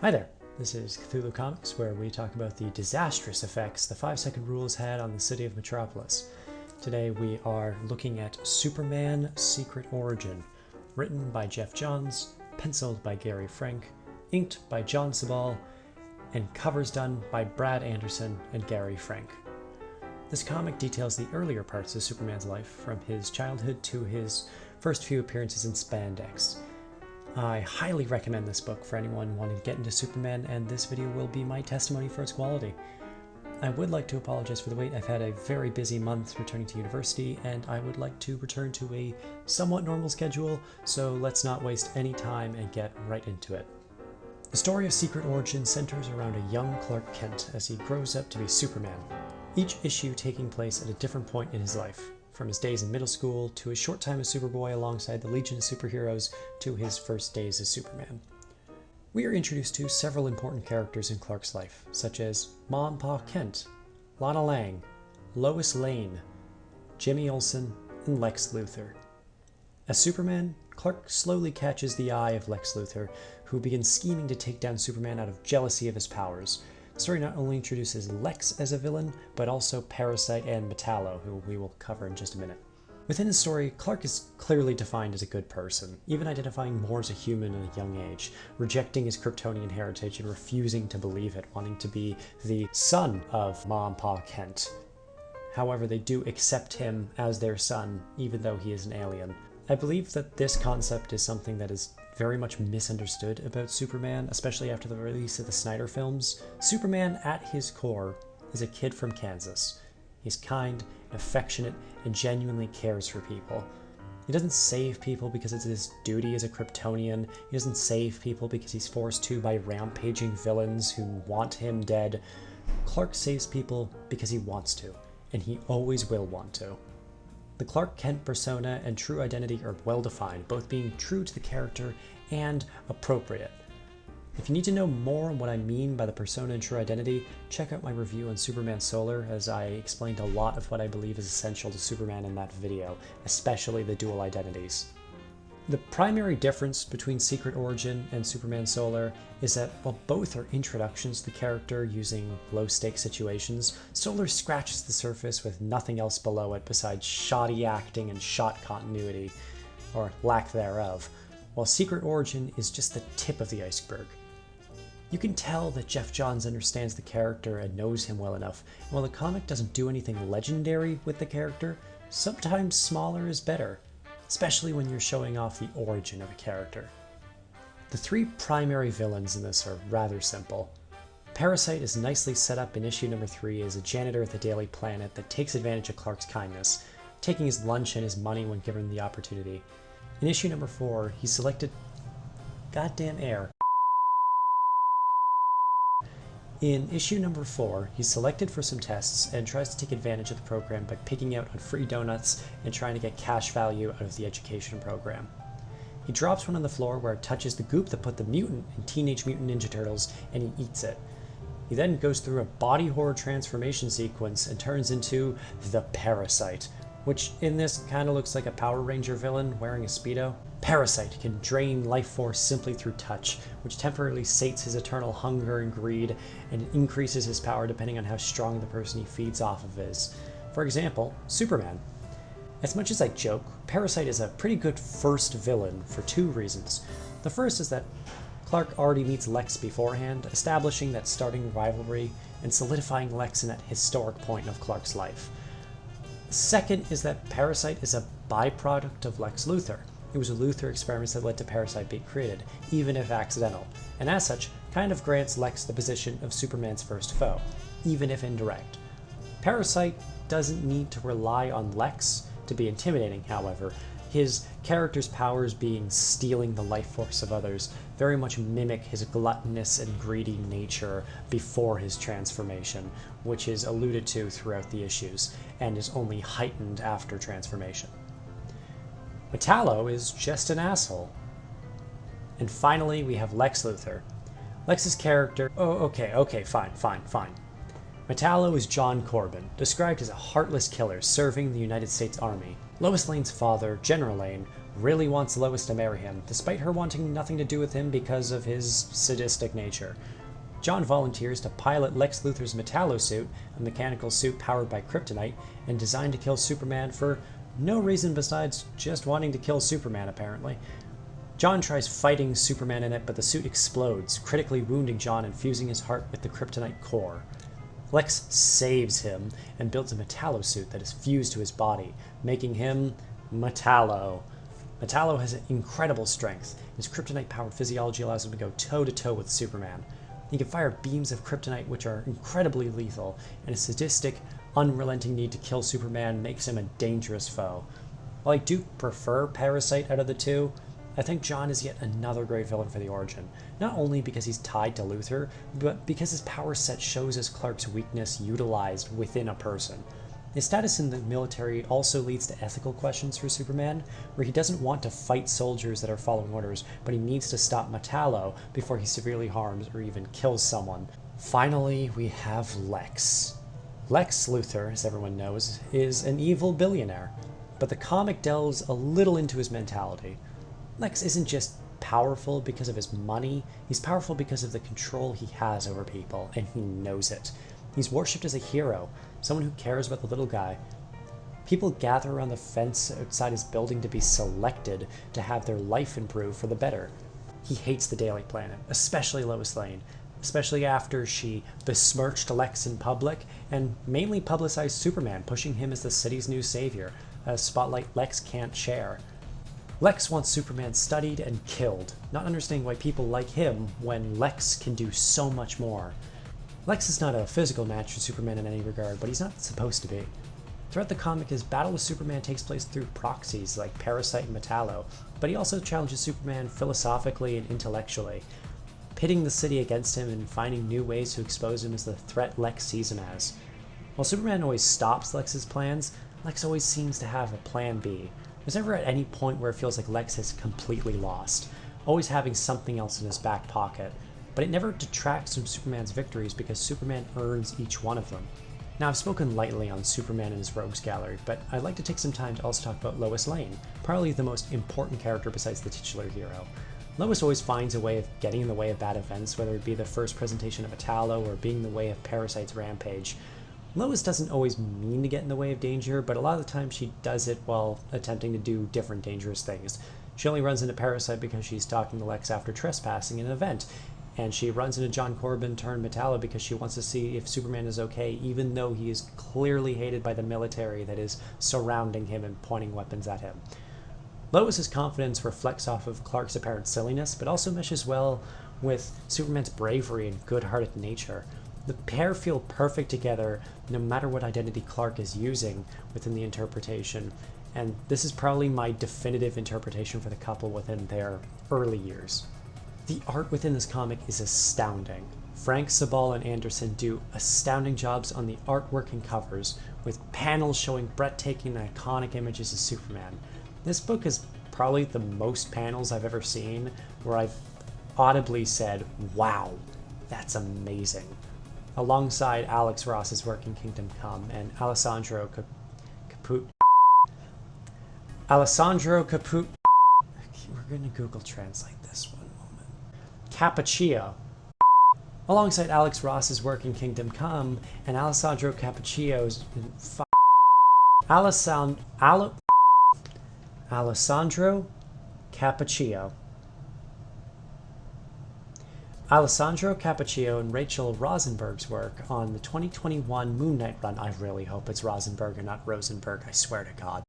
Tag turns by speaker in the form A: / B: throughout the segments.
A: Hi there, this is Cthulhu Comics, where we talk about the disastrous effects the 5-second rules had on the city of Metropolis. Today we are looking at Superman Secret Origin, written by Geoff Johns, penciled by Gary Frank, inked by John Sabal, and covers done by Brad Anderson and Gary Frank. This comic details the earlier parts of Superman's life, from his childhood to his first few appearances in spandex. I highly recommend this book for anyone wanting to get into Superman, and this video will be my testimony for its quality. I would like to apologize for the wait. I've had a very busy month returning to university, and I would like to return to a somewhat normal schedule, so let's not waste any time and get right into it. The story of Secret Origin centers around a young Clark Kent as he grows up to be Superman, each issue taking place at a different point in his life, from his days in middle school to his short time as Superboy alongside the Legion of Superheroes to his first days as Superman. We are introduced to several important characters in Clark's life, such as Ma and Pa Kent, Lana Lang, Lois Lane, Jimmy Olsen, and Lex Luthor. As Superman, Clark slowly catches the eye of Lex Luthor, who begins scheming to take down Superman out of jealousy of his powers. The story not only introduces Lex as a villain, but also Parasite and Metallo, who we will cover in just a minute. Within the story, Clark is clearly defined as a good person, even identifying more as a human at a young age, rejecting his Kryptonian heritage and refusing to believe it, wanting to be the son of Ma and Pa Kent. However, they do accept him as their son, even though he is an alien. I believe that this concept is something that is very much misunderstood about Superman, especially after the release of the Snyder films. Superman, at his core, is a kid from Kansas. He's kind, affectionate, and genuinely cares for people. He doesn't save people because it's his duty as a Kryptonian. He doesn't save people because he's forced to by rampaging villains who want him dead. Clark saves people because he wants to, and he always will want to. The Clark Kent persona and true identity are well defined, both being true to the character and appropriate. If you need to know more on what I mean by the persona and true identity, check out my review on Superman Solar, as I explained a lot of what I believe is essential to Superman in that video, especially the dual identities. The primary difference between Secret Origin and Superman Solar is that while both are introductions to the character using low-stakes situations, Solar scratches the surface with nothing else below it besides shoddy acting and shot continuity, or lack thereof, while Secret Origin is just the tip of the iceberg. You can tell that Geoff Johns understands the character and knows him well enough, and while the comic doesn't do anything legendary with the character, sometimes smaller is better, especially when you're showing off the origin of a character. The three primary villains in this are rather simple. Parasite is nicely set up in issue number 3 as a janitor at the Daily Planet that takes advantage of Clark's kindness, taking his lunch and his money when given the opportunity. In issue number 4, he's selected... Goddamn air. In issue number 4, he's selected for some tests and tries to take advantage of the program by pigging out on free donuts and trying to get cash value out of the education program. He drops one on the floor where it touches the goop that put the mutant in Teenage Mutant Ninja Turtles, and he eats it. He then goes through a body horror transformation sequence and turns into the Parasite, which in this kind of looks like a Power Ranger villain wearing a Speedo. Parasite can drain life force simply through touch, which temporarily sates his eternal hunger and greed, and increases his power depending on how strong the person he feeds off of is. For example, Superman. As much as I joke, Parasite is a pretty good first villain for 2 reasons. The first is that Clark already meets Lex beforehand, establishing that starting rivalry and solidifying Lex in that historic point of Clark's life. The second is that Parasite is a byproduct of Lex Luthor. It was Luthor experiments that led to Parasite being created, even if accidental, and as such, kind of grants Lex the position of Superman's first foe, even if indirect. Parasite doesn't need to rely on Lex to be intimidating, however. His character's powers being stealing the life force of others very much mimic his gluttonous and greedy nature before his transformation, which is alluded to throughout the issues, and is only heightened after transformation. Metallo is just an asshole. And finally, we have Lex Luthor. Lex's character... Okay, fine. Metallo is John Corbin, described as a heartless killer serving the United States Army. Lois Lane's father, General Lane, really wants Lois to marry him, despite her wanting nothing to do with him because of his sadistic nature. John volunteers to pilot Lex Luthor's Metallo suit, a mechanical suit powered by kryptonite, and designed to kill Superman for no reason besides just wanting to kill Superman, apparently. John tries fighting Superman in it, but the suit explodes, critically wounding John and fusing his heart with the kryptonite core. Lex saves him and builds a Metallo suit that is fused to his body, making him Metallo. Metallo has incredible strength. His kryptonite-powered physiology allows him to go toe-to-toe with Superman. He can fire beams of kryptonite which are incredibly lethal, and his sadistic, unrelenting need to kill Superman makes him a dangerous foe. While I do prefer Parasite out of the two, I think John is yet another great villain for the Origin, not only because he's tied to Luthor, but because his power set shows us Clark's weakness utilized within a person. His status in the military also leads to ethical questions for Superman, where he doesn't want to fight soldiers that are following orders, but he needs to stop Metallo before he severely harms or even kills someone. Finally, we have Lex. Lex Luthor, as everyone knows, is an evil billionaire, but the comic delves a little into his mentality. Lex isn't just powerful because of his money, he's powerful because of the control he has over people, and he knows it. He's worshipped as a hero, someone who cares about the little guy. People gather around the fence outside his building to be selected to have their life improve for the better. He hates the Daily Planet, especially Lois Lane, especially after she besmirched Lex in public and mainly publicized Superman, pushing him as the city's new savior, a spotlight Lex can't share. Lex wants Superman studied and killed, not understanding why people like him when Lex can do so much more. Lex is not a physical match for Superman in any regard, but he's not supposed to be. Throughout the comic, his battle with Superman takes place through proxies like Parasite and Metallo, but he also challenges Superman philosophically and intellectually, pitting the city against him and finding new ways to expose him as the threat Lex sees him as. While Superman always stops Lex's plans, Lex always seems to have a plan B. There's never at any point where it feels like Lex has completely lost, always having something else in his back pocket. But it never detracts from Superman's victories because Superman earns each one of them. Now, I've spoken lightly on Superman and his rogues gallery, but I'd like to take some time to also talk about Lois Lane, probably the most important character besides the titular hero. Lois always finds a way of getting in the way of bad events, whether it be the first presentation of Metallo or being in the way of Parasite's rampage. Lois doesn't always mean to get in the way of danger, but a lot of the time she does it while attempting to do different dangerous things. She only runs into Parasite because she's talking to Lex after trespassing in an event, and she runs into John Corbin turned Metallo because she wants to see if Superman is okay, even though he is clearly hated by the military that is surrounding him and pointing weapons at him. Lois's confidence reflects off of Clark's apparent silliness, but also meshes well with Superman's bravery and good-hearted nature. The pair feel perfect together no matter what identity Clark is using within the interpretation, and this is probably my definitive interpretation for the couple within their early years. The art within this comic is astounding. Frank, Sabal, and Anderson do astounding jobs on the artwork and covers, with panels showing breathtaking and iconic images of Superman. This book is probably the most panels I've ever seen where I've audibly said, wow, that's amazing. Alongside Alex Ross's work in Kingdom Come and Alessandro Caput. We're going to Google Translate this one moment. Cappuccio. Alongside Alex Ross's work in Kingdom Come and Alessandro Cappuccio's Alessandro Cappuccio. Alessandro Cappuccio and Rachel Rosenberg's work on the 2021 Moon Knight run. I really hope it's Rosenberg and not Rosenberg, I swear to God.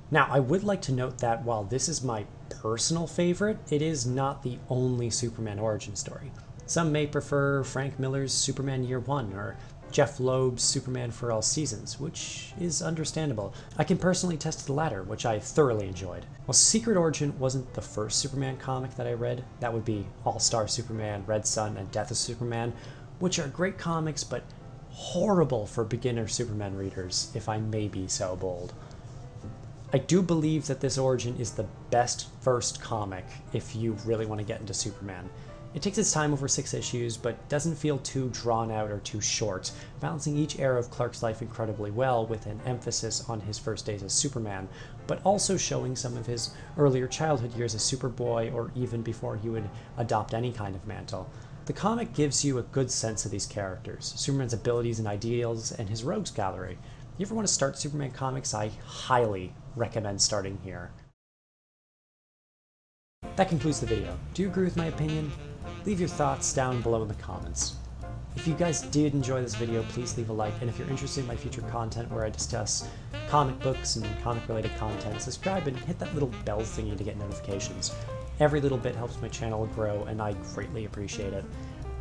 A: Now, I would like to note that while this is my personal favorite, it is not the only Superman origin story. Some may prefer Frank Miller's Superman Year One or Jeff Loeb's Superman for All Seasons, which is understandable. I can personally attest to the latter, which I thoroughly enjoyed. While Secret Origin wasn't the first Superman comic that I read, that would be All-Star Superman, Red Sun, and Death of Superman, which are great comics but horrible for beginner Superman readers, if I may be so bold. I do believe that this origin is the best first comic if you really want to get into Superman. It takes its time over 6 issues, but doesn't feel too drawn out or too short, balancing each era of Clark's life incredibly well with an emphasis on his first days as Superman, but also showing some of his earlier childhood years as Superboy or even before he would adopt any kind of mantle. The comic gives you a good sense of these characters, Superman's abilities and ideals, and his rogues gallery. If you ever want to start Superman comics, I highly recommend starting here. That concludes the video. Do you agree with my opinion? Leave your thoughts down below in the comments. If you guys did enjoy this video, please leave a like, and if you're interested in my future content where I discuss comic books and comic-related content, subscribe and hit that little bell thingy to get notifications. Every little bit helps my channel grow, and I greatly appreciate it.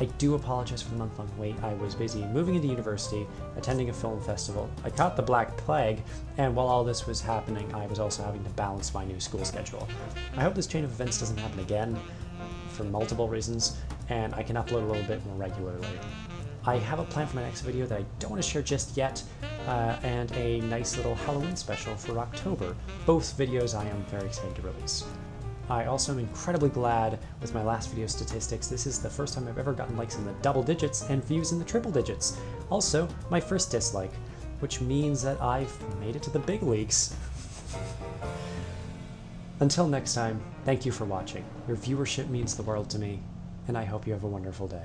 A: I do apologize for the month-long wait. I was busy moving into university, attending a film festival. I caught the Black Plague, and while all this was happening, I was also having to balance my new school schedule. I hope this chain of events doesn't happen again, for multiple reasons, and I can upload a little bit more regularly. I have a plan for my next video that I don't want to share just yet, and a nice little Halloween special for October. Both videos I am very excited to release. I also am incredibly glad with my last video statistics. This is the first time I've ever gotten likes in the double digits and views in the triple digits. Also, my first dislike, which means that I've made it to the big leagues. Until next time, thank you for watching. Your viewership means the world to me, and I hope you have a wonderful day.